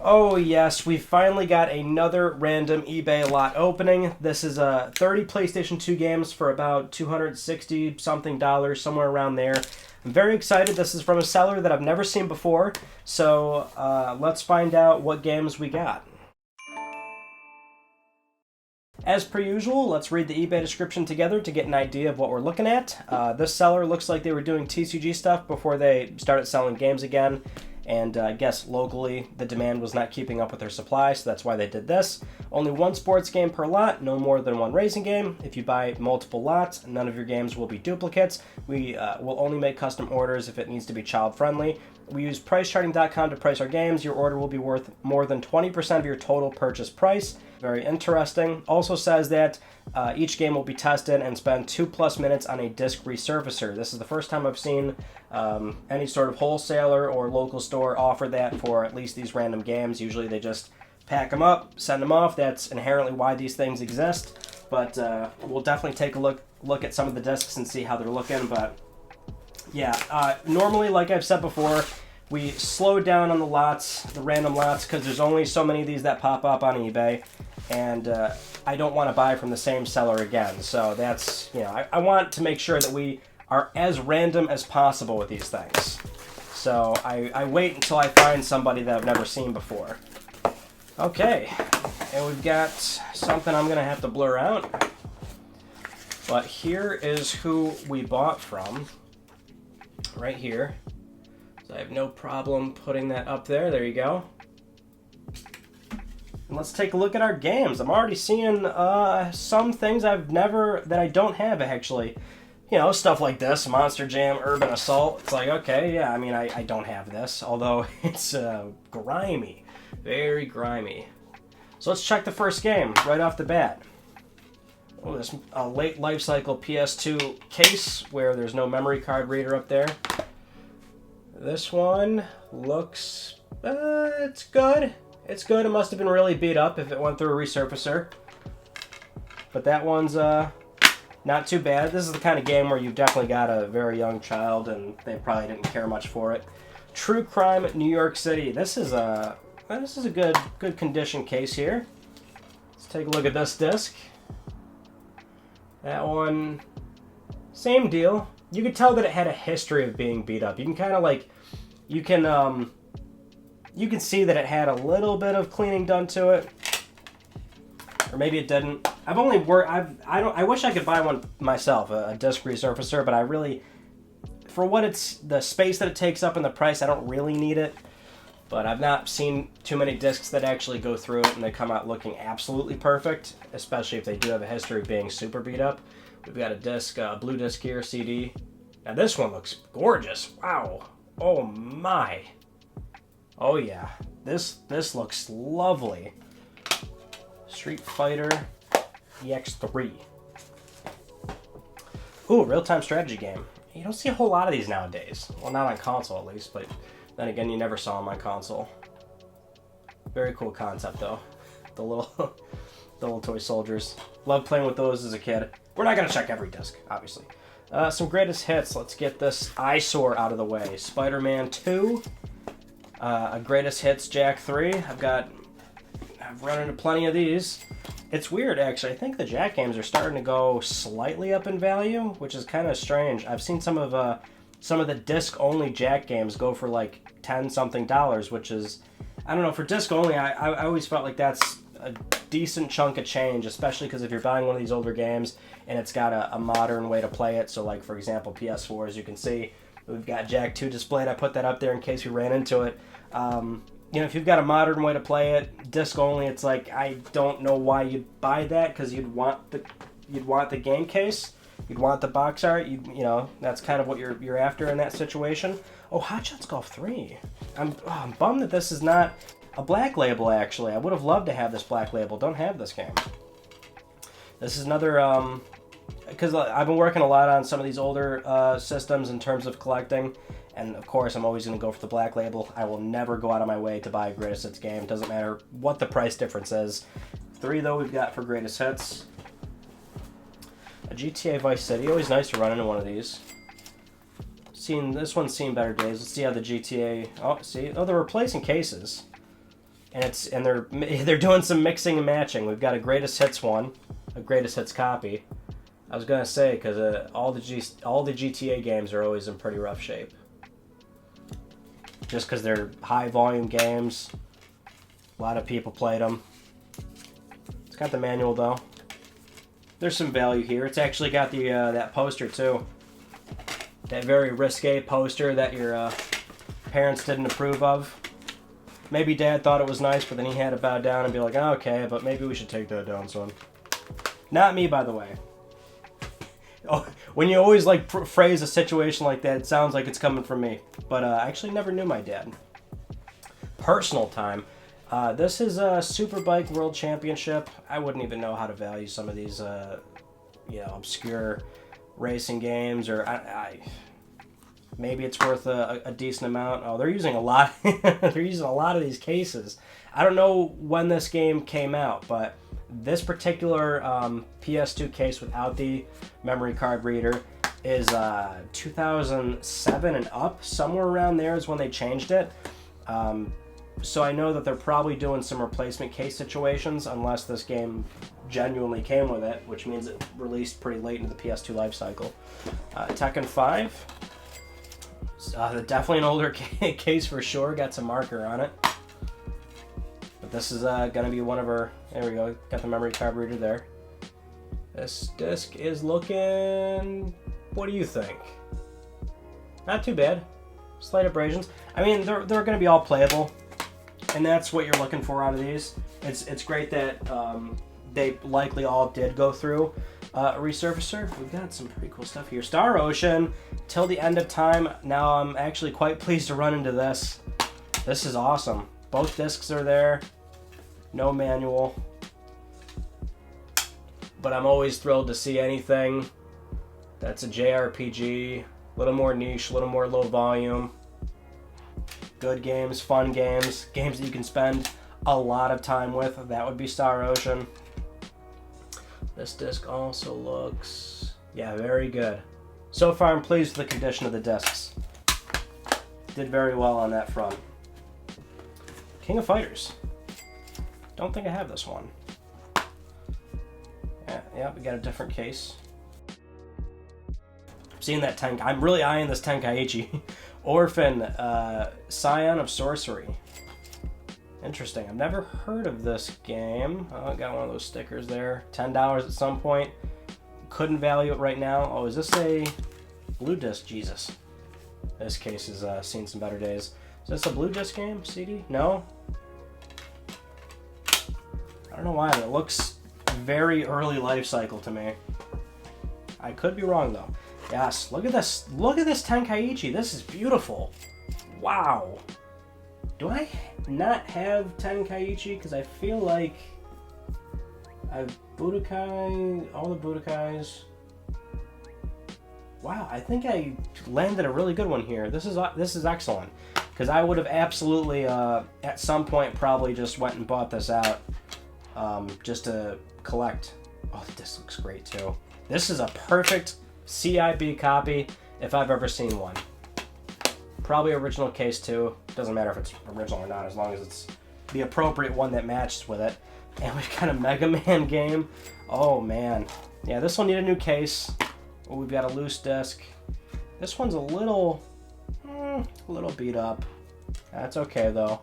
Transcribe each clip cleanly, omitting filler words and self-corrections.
Oh yes, we finally got another random eBay lot opening. This is 30 PlayStation 2 games for about $260 something, somewhere around there. I'm very excited. This is from a seller that I've never seen before, so let's find out what games we got. As per usual, let's read the eBay description together to get an idea of what we're looking at. This seller looks like they were doing TCG stuff before they started selling games again. And I guess locally the demand was not keeping up with their supply, so that's why they did this. Only one sports game per lot, no more than one racing game. If you buy multiple lots, none of your games will be duplicates. We will only make custom orders if it needs to be child friendly. We use pricecharting.com to price our games. Your order will be worth more than 20% of your total purchase price. Very interesting. Also says that each game will be tested and spend 2+ minutes on a disc resurfacer. This is the first time I've seen any sort of wholesaler or local store offer that for at least these random games. Usually they just pack them up, send them off. That's inherently why these things exist. But we'll definitely take a look at some of the discs and see how they're looking. But yeah, normally, like I've said before, we slow down on the lots, the random lots, because there's only so many of these that pop up on eBay. And I don't want to buy from the same seller again. So that's, I want to make sure that we are as random as possible with these things. So I wait until I find somebody that I've never seen before. Okay, and we've got something I'm going to have to blur out. But here is who we bought from. Right here. So I have no problem putting that up there. There you go. Let's take a look at our games. I'm already seeing some things that I don't have actually. Stuff like this, Monster Jam, Urban Assault. It's like, okay, yeah, I mean, I don't have this, although it's grimy, very grimy. So let's check the first game right off the bat. Oh, this late life cycle PS2 case where there's no memory card reader up there. This one looks, it's good. It's good. It must have been really beat up if it went through a resurfacer. But that one's not too bad. This is the kind of game where you've definitely got a very young child and they probably didn't care much for it. True Crime New York City. This is a good condition case here. Let's take a look at this disc. That one, same deal. You could tell that it had a history of being beat up. You can kind of like, you can see that it had a little bit of cleaning done to it, or maybe it didn't. I wish I could buy one myself, a disc resurfacer, but I really, for what the space that it takes up and the price, I don't really need it. But I've not seen too many discs that actually go through it and they come out looking absolutely perfect, especially if they do have a history of being super beat up. We've got a disc, blue disc here, CD. Now this one looks gorgeous. Wow. Oh my. Oh yeah, this looks lovely. Street Fighter Ex3. Ooh, real-time strategy game. You don't see a whole lot of these nowadays. Well, not on console at least, but then again, you never saw them on console. Very cool concept though. The little toy soldiers. Loved playing with those as a kid. We're not gonna check every disc, obviously. Some greatest hits. Let's get this eyesore out of the way. Spider-Man 2. A greatest hits Jack 3. I've run into plenty of these. It's weird actually. I think the Jack games are starting to go slightly up in value, which is kind of strange. I've seen some of the disc only Jack games go for like $10 something, which is, I don't know, for disc only I always felt like that's a decent chunk of change, especially because if you're buying one of these older games and it's got a modern way to play it. So like for example PS4, as you can see, we've got Jack 2 displayed. I put that up there in case we ran into it. If you've got a modern way to play it, disc only, it's like, I don't know why you'd buy that, because you'd want the game case, you'd want the box art, that's kind of what you're after in that situation. Oh, Hot Shots Golf 3. I'm bummed that this is not a black label, actually. I would have loved to have this black label. Don't have this game. This is another, because I've been working a lot on some of these older systems in terms of collecting. And of course, I'm always going to go for the black label. I will never go out of my way to buy a greatest hits game. Doesn't matter what the price difference is. 3 though we've got for greatest hits. A GTA Vice City. Always nice to run into one of these. This one's seen better days. Let's see how the GTA. Oh, see. Oh, they're replacing cases. and they're doing some mixing and matching. We've got a greatest hits one, a greatest hits copy. I was gonna say because all the GTA games are always in pretty rough shape, just because they're high volume games. A lot of people played them. It's got the manual though. There's some value here. It's actually got the that poster too. That very risque poster that your parents didn't approve of. Maybe Dad thought it was nice, but then he had to bow down and be like, oh, okay, but maybe we should take that down, son. Not me, by the way. Oh, when you always like phrase a situation like that, it sounds like it's coming from me. But I actually never knew my dad. Personal time. This is a Superbike World Championship. I wouldn't even know how to value some of these, obscure racing games, or maybe it's worth a decent amount. Oh, they're using a lot. They're using a lot of these cases. I don't know when this game came out, but this particular PS2 case without the memory card reader is 2007 and up. Somewhere around there is when they changed it. So I know that they're probably doing some replacement case situations, unless this game genuinely came with it, which means it released pretty late into the PS2 life cycle. Tekken 5. Definitely an older case for sure. Got some marker on it. But this is going to be one of our... There we go. Got the memory card reader there. This disc is looking... What do you think? Not too bad. Slight abrasions. I mean, they're going to be all playable. And that's what you're looking for out of these. It's great that they likely all did go through a resurfacer. We've got some pretty cool stuff here. Star Ocean, Till the End of Time. Now I'm actually quite pleased to run into this. This is awesome. Both discs are there. No manual. But I'm always thrilled to see anything that's a JRPG. A little more niche, a little more low volume. Good games, fun games, games that you can spend a lot of time with. That would be Star Ocean. This disc also looks, yeah, very good. So far, I'm pleased with the condition of the discs. Did very well on that front. King of Fighters. Don't think I have this one. Yeah, we got a different case. Seeing that I'm really eyeing this Tenkaichi. Orphan, Scion of Sorcery. Interesting. I've never heard of this game. Oh, I got one of those stickers there. $10 at some point. Couldn't value it right now. Oh, is this a blue disc? Jesus. This case has seen some better days. Is this a blue disc game? CD? No? I don't know why, but it looks very early life cycle to me. I could be wrong, though. Yes, look at this. Look at this Tenkaichi. This is beautiful. Wow. Do I not have Tenkaichi? Because I feel like I have Budokai, all the Budokais. Wow, I think I landed a really good one here. This is excellent. Because I would have absolutely, at some point, probably just went and bought this out just to collect. Oh, this looks great, too. This is a perfect CIB copy if I've ever seen one. Probably original case too. Doesn't matter if it's original or not, as long as it's the appropriate one that matches with it. And we've got a Mega Man game. Oh man. Yeah, this will need a new case. Oh, we've got a loose disc. This one's a little beat up. That's okay though.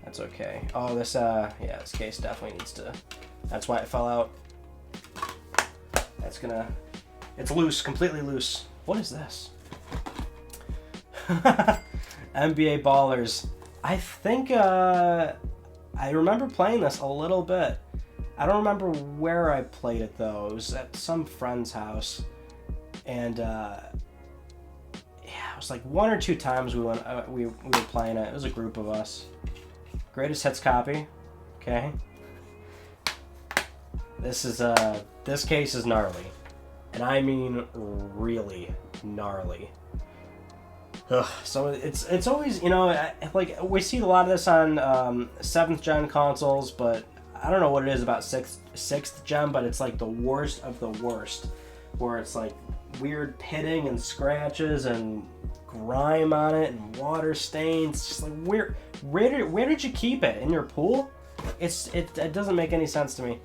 That's okay. Oh, this this case definitely needs to. That's why it fell out. It's loose, completely loose. What is this? NBA Ballers. I think, I remember playing this a little bit. I don't remember where I played it though. It was at some friend's house. And, it was like one or two times we were playing it. It was a group of us. Greatest hits copy. Okay. This case is gnarly. And I mean really gnarly. Ugh, so it's always, like we see a lot of this on 7th gen consoles, but I don't know what it is about 6th gen, but it's like the worst of the worst. where it's like weird pitting and scratches and grime on it and water stains. It's just like where did you keep it? In your pool? It doesn't make any sense to me.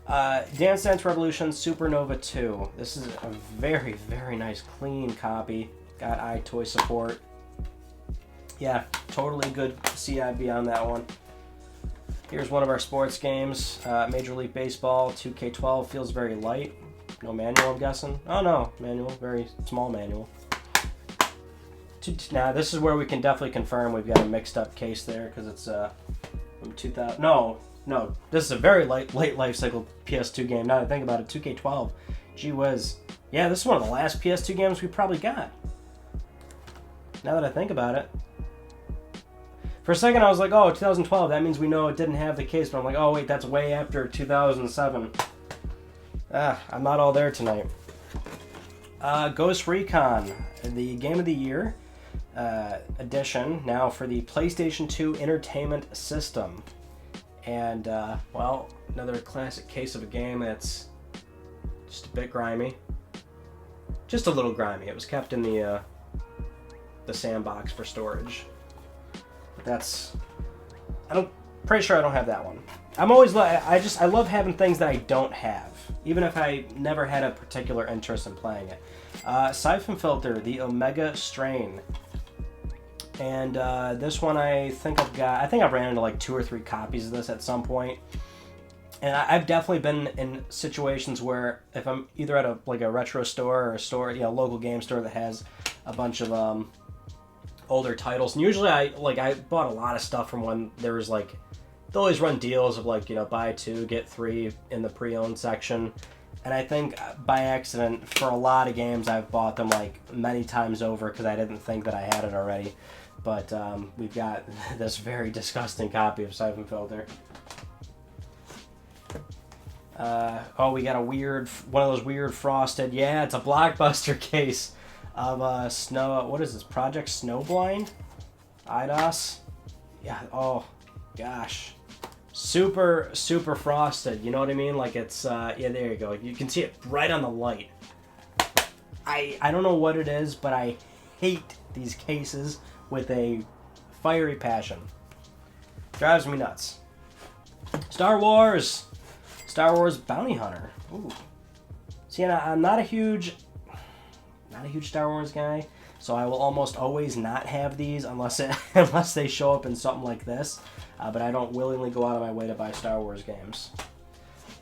Dance Dance Revolution Supernova 2. This is a very, very nice, clean copy. Got iToy support. Yeah, totally good CIB on that one. Here's one of our sports games. Major League Baseball 2K12. Feels very light. No manual, I'm guessing. Oh no, manual. Very small manual. Now this is where we can definitely confirm we've got a mixed up case there, because it's from 2000. No, this is a very late life cycle PS2 game. Now that I think about it, 2K12. Gee whiz. Yeah, this is one of the last PS2 games we probably got. Now that I think about it. For a second I was like, oh, 2012, that means we know it didn't have the case, but I'm like, oh wait, that's way after 2007. I'm not all there tonight. Ghost Recon, the Game of the Year edition, now for the PlayStation 2 Entertainment System. And, well, another classic case of a game that's just a bit grimy. Just a little grimy. It was kept in the sandbox for storage. But pretty sure I don't have that one. I'm always, I love having things that I don't have, even if I never had a particular interest in playing it. Siphon Filter, the Omega Strain. And this one I think I've ran into like 2 or 3 copies of this at some point. And I've definitely been in situations where if I'm either at a retro store or a store, local game store that has a bunch of older titles. And usually I bought a lot of stuff from when there was they always run deals of buy 2, get 3 in the pre-owned section. And I think by accident, for a lot of games, I've bought them many times over because I didn't think that I had it already. But we've got this very disgusting copy of Siphon Filter. We got one of those weird frosted, yeah, it's a Blockbuster case of snow. What is this? Project Snowblind? IDOS? Yeah, oh gosh. Super frosted, you know what I mean? It's, yeah, there you go. You can see it right on the light. I don't know what it is, but I hate these cases with a fiery passion. Drives me nuts. Star Wars Bounty Hunter. Ooh. See, I'm not a huge Star Wars guy, so I will almost always not have these unless they show up in something like this. But I don't willingly go out of my way to buy Star Wars games.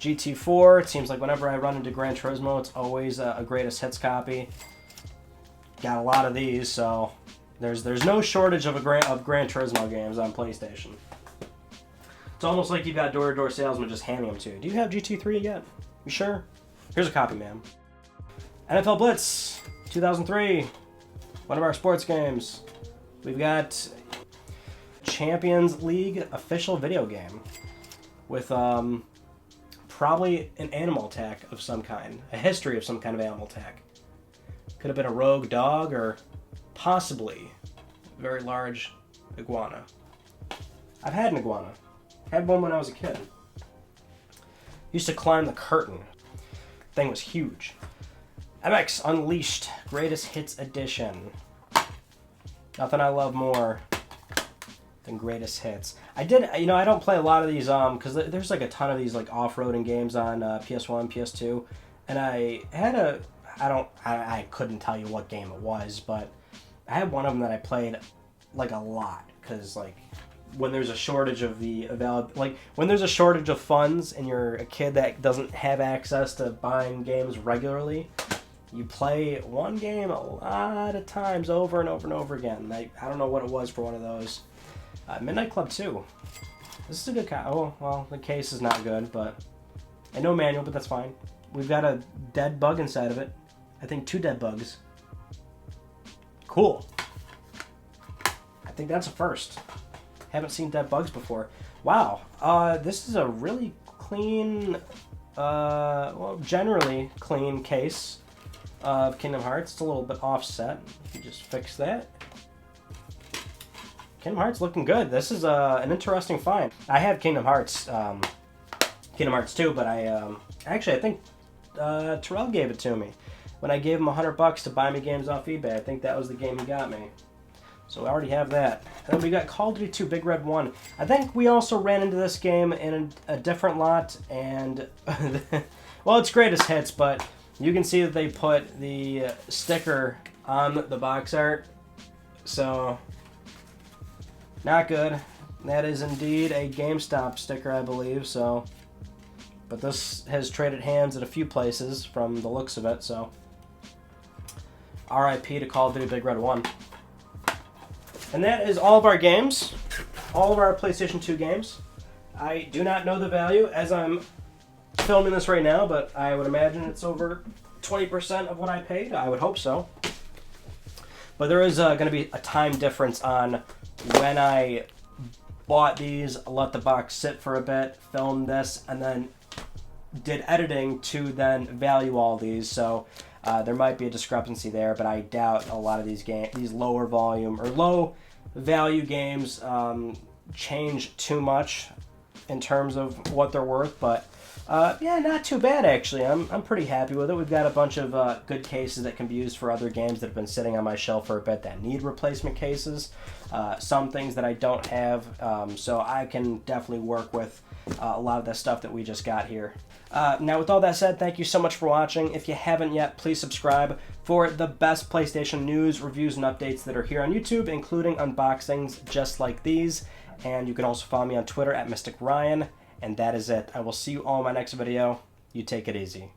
GT4, it seems like whenever I run into Gran Turismo, it's always a greatest hits copy. Got a lot of these, so there's no shortage of Gran Turismo games on PlayStation. It's almost like you've got door-to-door salesmen just handing them to you. Do you have GT3 yet? You sure? Here's a copy, ma'am. NFL Blitz 2003, one of our sports games. We've got Champions League official video game with probably an animal attack of some kind, a history of some kind of animal attack. Could have been a rogue dog or possibly a very large iguana. I've had an iguana. Had one when I was a kid. Used to climb the curtain. Thing was huge. MX Unleashed Greatest Hits Edition. Nothing I love more than greatest hits. I don't play a lot of these because there's a ton of these off-roading games on PS1, PS2, and I couldn't tell you what game it was, but I had one of them that I played a lot because when there's a shortage of when there's a shortage of funds and you're a kid that doesn't have access to buying games regularly, you play one game a lot of times over and over and over again. I don't know what it was for one of those. Midnight Club 2. This is a good copy. Oh, well, the case is not good, and no manual, but that's fine. We've got a dead bug inside of it. I think 2 dead bugs. Cool. I think that's a first. Haven't seen dead bugs before. Wow. This is a really clean, generally clean case of Kingdom Hearts. It's a little bit offset. If you just fix that. Kingdom Hearts looking good. This is an interesting find. I have Kingdom Hearts 2, but I think Terrell gave it to me when I gave him $100 to buy me games off eBay. I think that was the game he got me. So I already have that. And then we got Call of Duty 2 Big Red 1. I think we also ran into this game in a different lot, and well, it's greatest hits, but you can see that they put the sticker on the box art. So, not good. That is indeed a GameStop sticker, I believe, so. But this has traded hands at a few places from the looks of it, so. RIP to Call of Duty Big Red 1. And that is all of our games. All of our PlayStation 2 games. I do not know the value as I'm filming this right now, but I would imagine it's over 20% of what I paid. I would hope so. But there is going to be a time difference on when I bought these, let the box sit for a bit, filmed this, and then did editing to then value all these. So there might be a discrepancy there, but I doubt a lot of these lower volume or low value games change too much in terms of what they're worth. But yeah, not too bad actually. I'm pretty happy with it. We've got a bunch of good cases that can be used for other games that have been sitting on my shelf for a bit that need replacement cases. Some things that I don't have, so I can definitely work with a lot of the stuff that we just got here. Now, with all that said, thank you so much for watching. If you haven't yet, please subscribe for the best PlayStation news, reviews, and updates that are here on YouTube, including unboxings just like these. And you can also follow me on Twitter at Mystic Ryan. And that is it. I will see you all in my next video. You take it easy.